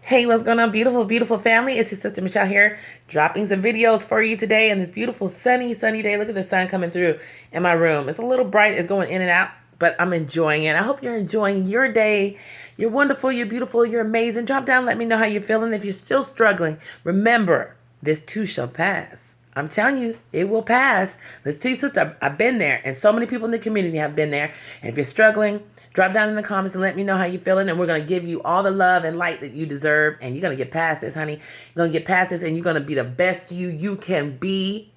Hey, what's going on, beautiful, beautiful family? It's your sister Michelle here, dropping some videos for you today on this beautiful sunny day. Look at the sun coming through in my room. It's a little bright, it's going in and out, but I'm enjoying it. I hope you're enjoying your day. You're wonderful, you're beautiful, you're amazing. Drop down, let me know how you're feeling. If you're still struggling, remember, this too shall pass. I'm telling you, it will pass. Let's tell you, sister, I've been there, and so many people in the community have been there. And if you're struggling, drop down in the comments and let me know how you're feeling, and we're going to give you all the love and light that you deserve, and you're going to get past this, honey. You're going to get past this, and you're going to be the best you can be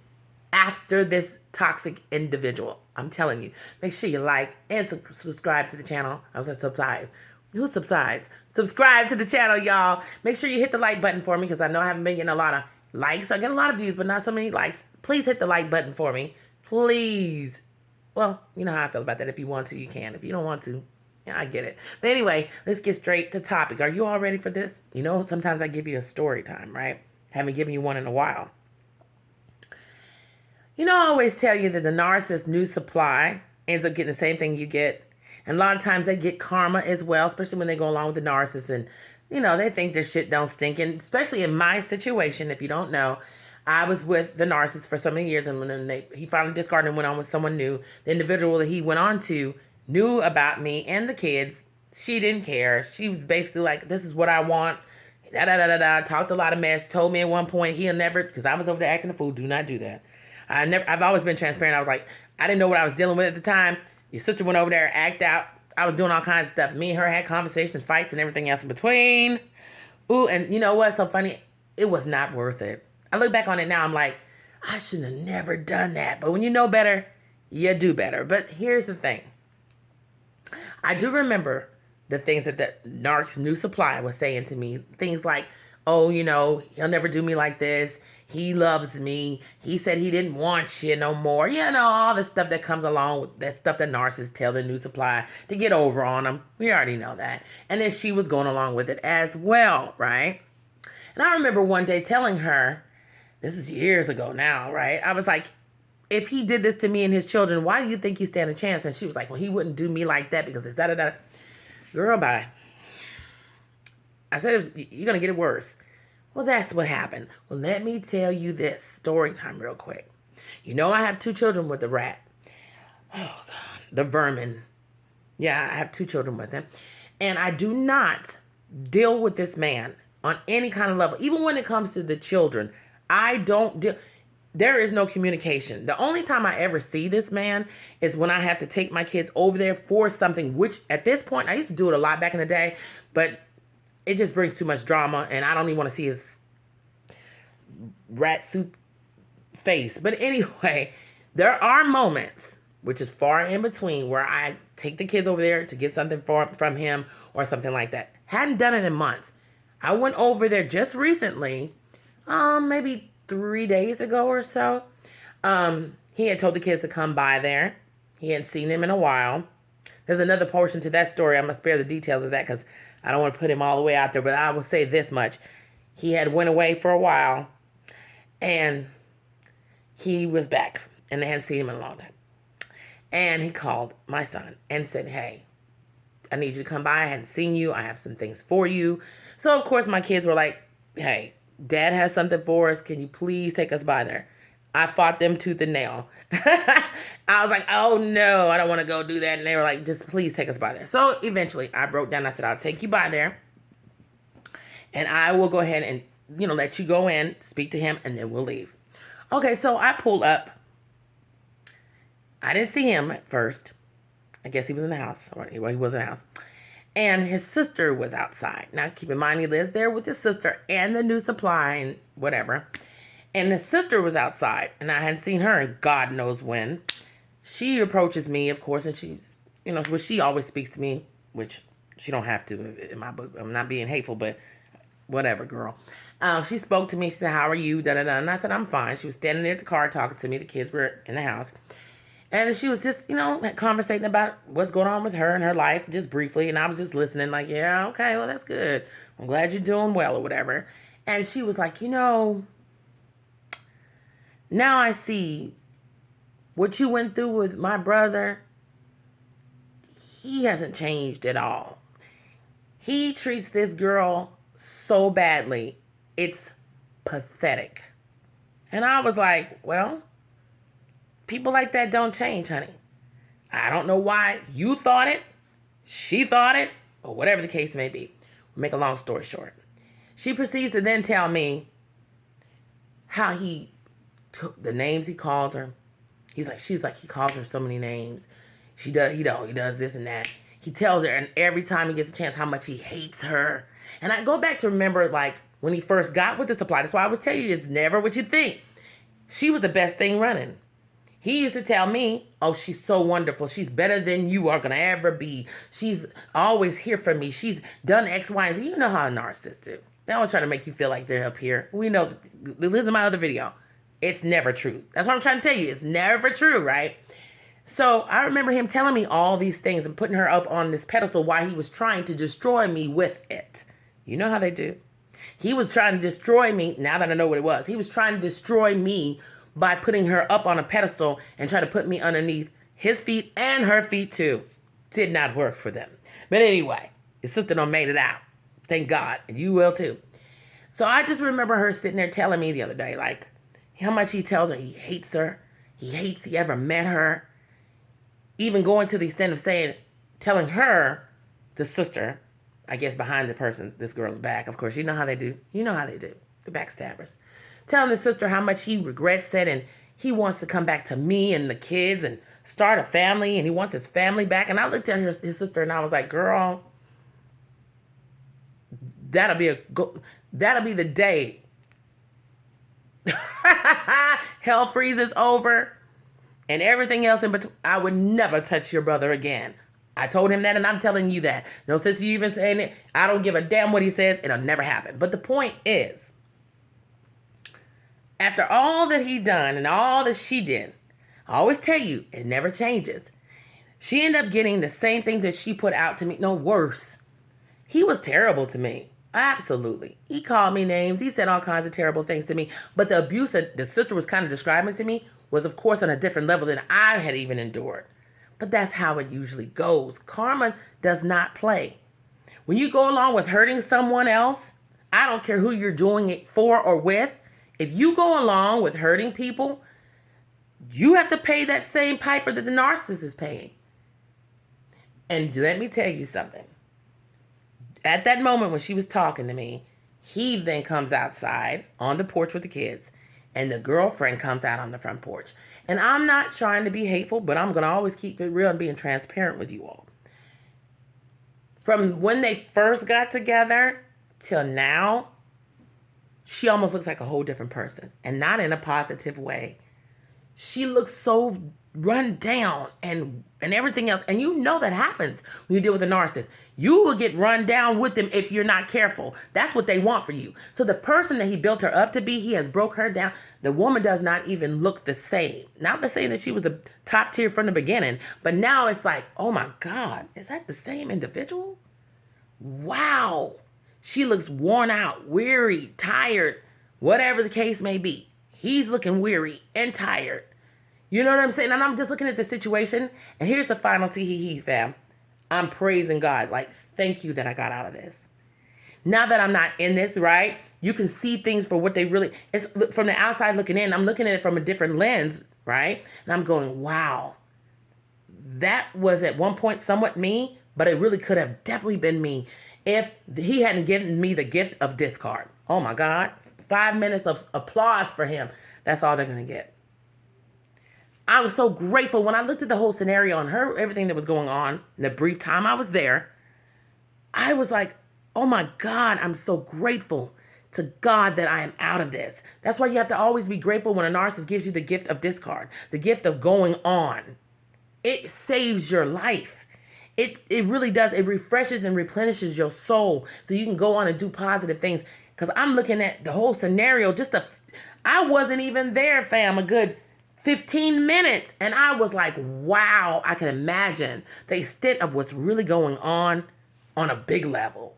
after this toxic individual. I'm telling you. Make sure you like and subscribe to the channel. I was going to subscribe. Who subsides? Subscribe to the channel, y'all. Make sure you hit the like button for me, because I know I haven't been getting a lot of likes. I get a lot of views, but not so many likes. Please hit the like button for me. Please. Well, you know how I feel about that. If you want to, you can. If you don't want to, yeah, I get it. But anyway, let's get straight to topic. Are you all ready for this? You know, sometimes I give you a story time, right? Haven't given you one in a while. You know, I always tell you that the narcissist new supply ends up getting the same thing you get. And a lot of times they get karma as well, especially when they go along with the narcissist. And, you know, they think their shit don't stink. And especially in my situation, if you don't know, I was with the narcissist for so many years, and when he finally discarded and went on with someone new, the individual that he went on to knew about me and the kids. She didn't care. She was basically like, this is what I want. Talked a lot of mess. Told me at one point he'll never, because I was over there acting a fool. Do not do that. I've always been transparent. I was like, I didn't know what I was dealing with at the time. Your sister went over there, act out. I was doing all kinds of stuff. Me and her had conversations, fights, and everything else in between. Ooh, and you know what's so funny? It was not worth it. I look back on it now, I'm like, I should have never done that. But when you know better, you do better. But here's the thing. I do remember the things that the narc's new supply was saying to me. Things like, oh, you know, he'll never do me like this. He loves me. He said he didn't want you no more. You know, all the stuff that comes along with that stuff that narcissists tell the new supply to get over on them. We already know that. And then she was going along with it as well, right? And I remember one day telling her, this is years ago now, right? I was like, if he did this to me and his children, why do you think you stand a chance? And she was like, well, he wouldn't do me like that because it's da-da-da. Girl, bye. I said, you're going to get it worse. Well, that's what happened. Well, let me tell you this story time real quick. You know, I have 2 children with the rat. Oh, God. The vermin. Yeah, I have 2 children with him. And I do not deal with this man on any kind of level. Even when it comes to the children, I don't deal. There is no communication. The only time I ever see this man is when I have to take my kids over there for something, which at this point, I used to do it a lot back in the day, but it just brings too much drama, and I don't even want to see his rat soup face. But anyway, there are moments, which is far in between, where I take the kids over there to get something from him or something like that. Hadn't done it in months. I went over there just recently, maybe 3 days ago or so. He had told the kids to come by there. He hadn't seen them in a while. There's another portion to that story. I'm going to spare the details of that because I don't want to put him all the way out there, but I will say this much. He had went away for a while, and he was back, and they hadn't seen him in a long time. And he called my son and said, hey, I need you to come by. I hadn't seen you. I have some things for you. So, of course, my kids were like, hey, Dad has something for us. Can you please take us by there? I fought them tooth and nail. I was like, oh, no, I don't want to go do that. And they were like, just please take us by there. So eventually I broke down. I said, I'll take you by there. And I will go ahead and, you know, let you go in, speak to him, and then we'll leave. Okay, so I pulled up. I didn't see him at first. I guess he was in the house. Well, he was in the house. And his sister was outside. Now, keep in mind, he lives there with his sister and the new supply and whatever. And his sister was outside, and I hadn't seen her in God knows when. She approaches me, of course, and she's, you know, well, she always speaks to me, which she don't have to in my book. I'm not being hateful, but whatever, girl. She spoke to me. She said, how are you? Da-da-da. And I said, I'm fine. She was standing there at the car talking to me. The kids were in the house. And she was just, you know, conversating about what's going on with her and her life, just briefly. And I was just listening like, yeah, okay, well, that's good. I'm glad you're doing well or whatever. And she was like, you know, now I see what you went through with my brother. He hasn't changed at all. He treats this girl so badly. It's pathetic. And I was like, well, people like that don't change, honey. I don't know why you thought it, she thought it, or whatever the case may be. We'll make a long story short. She proceeds to then tell me how he took the names he calls her. She's like, he calls her so many names. He does this and that. He tells her, and every time he gets a chance, how much he hates her. And I go back to remember, like, when he first got with the supply. That's why I always tell you, it's never what you think. She was the best thing running. He used to tell me, oh, she's so wonderful. She's better than you are going to ever be. She's always here for me. She's done X, Y, and Z. You know how a narcissist do. They always try to make you feel like they're up here. We know, listen to my other video. It's never true. That's what I'm trying to tell you. It's never true, right? So I remember him telling me all these things and putting her up on this pedestal while he was trying to destroy me with it. You know how they do. He was trying to destroy me. Now that I know what it was, he was trying to destroy me by putting her up on a pedestal and trying to put me underneath his feet and her feet too. Did not work for them. But anyway, his sister done made it out. Thank God. And you will too. So I just remember her sitting there telling me the other day, like, how much he tells her he hates her. He hates he ever met her. Even going to the extent of telling her, the sister, I guess behind this girl's back. Of course, you know how they do. You know how they do. The backstabbers. Telling his sister how much he regrets it and he wants to come back to me and the kids and start a family and he wants his family back. And I looked at his sister and I was like, girl, that'll be the day hell freezes over and everything else in between. I would never touch your brother again. I told him that and I'm telling you that. No sense you even saying it. I don't give a damn what he says. It'll never happen. But the point is, after all that he done and all that she did, I always tell you, it never changes. She ended up getting the same thing that she put out to me. No, worse. He was terrible to me. Absolutely. He called me names. He said all kinds of terrible things to me. But the abuse that the sister was kind of describing to me was, of course, on a different level than I had even endured. But that's how it usually goes. Karma does not play. When you go along with hurting someone else, I don't care who you're doing it for or with, if you go along with hurting people, you have to pay that same piper that the narcissist is paying. And let me tell you something. At that moment when she was talking to me, he then comes outside on the porch with the kids, and the girlfriend comes out on the front porch. And I'm not trying to be hateful, but I'm going to always keep it real and being transparent with you all. From when they first got together till now, she almost looks like a whole different person, and not in a positive way. She looks so run down and everything else. And you know that happens when you deal with a narcissist. You will get run down with them if you're not careful. That's what they want for you. So the person that he built her up to be, he has broke her down. The woman does not even look the same. Not to say that she was the top tier from the beginning, but now it's like, oh my God, is that the same individual? Wow. She looks worn out, weary, tired, whatever the case may be. He's looking weary and tired. You know what I'm saying? And I'm just looking at the situation. And here's the final tee-hee-hee, fam. I'm praising God. Like, thank you that I got out of this. Now that I'm not in this, right? You can see things for what they really... It's from the outside looking in. I'm looking at it from a different lens, right? And I'm going, wow. That was at one point somewhat me, but it really could have definitely been me if he hadn't given me the gift of discard. Oh my God. 5 minutes of applause for him. That's all they're going to get. I was so grateful when I looked at the whole scenario and heard everything that was going on in the brief time I was there. I was like, oh my God, I'm so grateful to God that I am out of this. That's why you have to always be grateful when a narcissist gives you the gift of discard, the gift of going on. It saves your life. It really does. It refreshes and replenishes your soul so you can go on and do positive things. Because I'm looking at the whole scenario, I wasn't even there, fam, a good 15 minutes. And I was like, wow, I can imagine the extent of what's really going on a big level.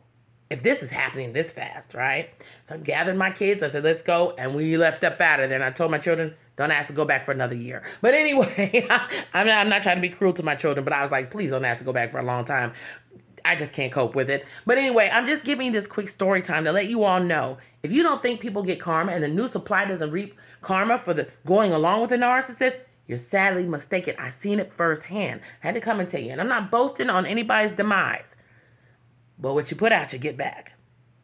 If this is happening this fast, right? So I gathered my kids. I said, let's go. And we left up out of there. And I told my children, don't ask to go back for another year. But anyway, I'm not trying to be cruel to my children, but I was like, please don't ask to go back for a long time. I just can't cope with it. But anyway, I'm just giving you this quick story time to let you all know. If you don't think people get karma and the new supply doesn't reap karma for the going along with a narcissist, you're sadly mistaken. I seen it firsthand. I had to come and tell you. And I'm not boasting on anybody's demise. But what you put out, you get back.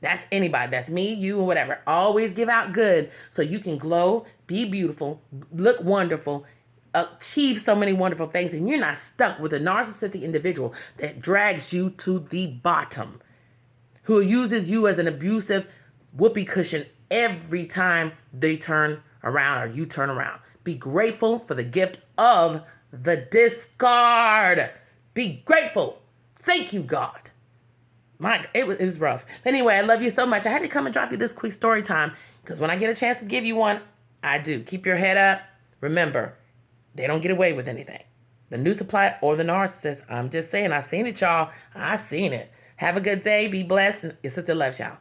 That's anybody. That's me, you, or whatever. Always give out good so you can glow, be beautiful, look wonderful, achieve so many wonderful things, and you're not stuck with a narcissistic individual that drags you to the bottom, who uses you as an abusive whoopee cushion every time they turn around or you turn around. Be grateful for the gift of the discard. Be grateful. Thank you, God. It was rough. Anyway, I love you so much. I had to come and drop you this quick story time because when I get a chance to give you one, I do. Keep your head up. Remember, they don't get away with anything. The new supply or the narcissist. I'm just saying, I seen it, y'all. I seen it. Have a good day. Be blessed. And your sister loves y'all.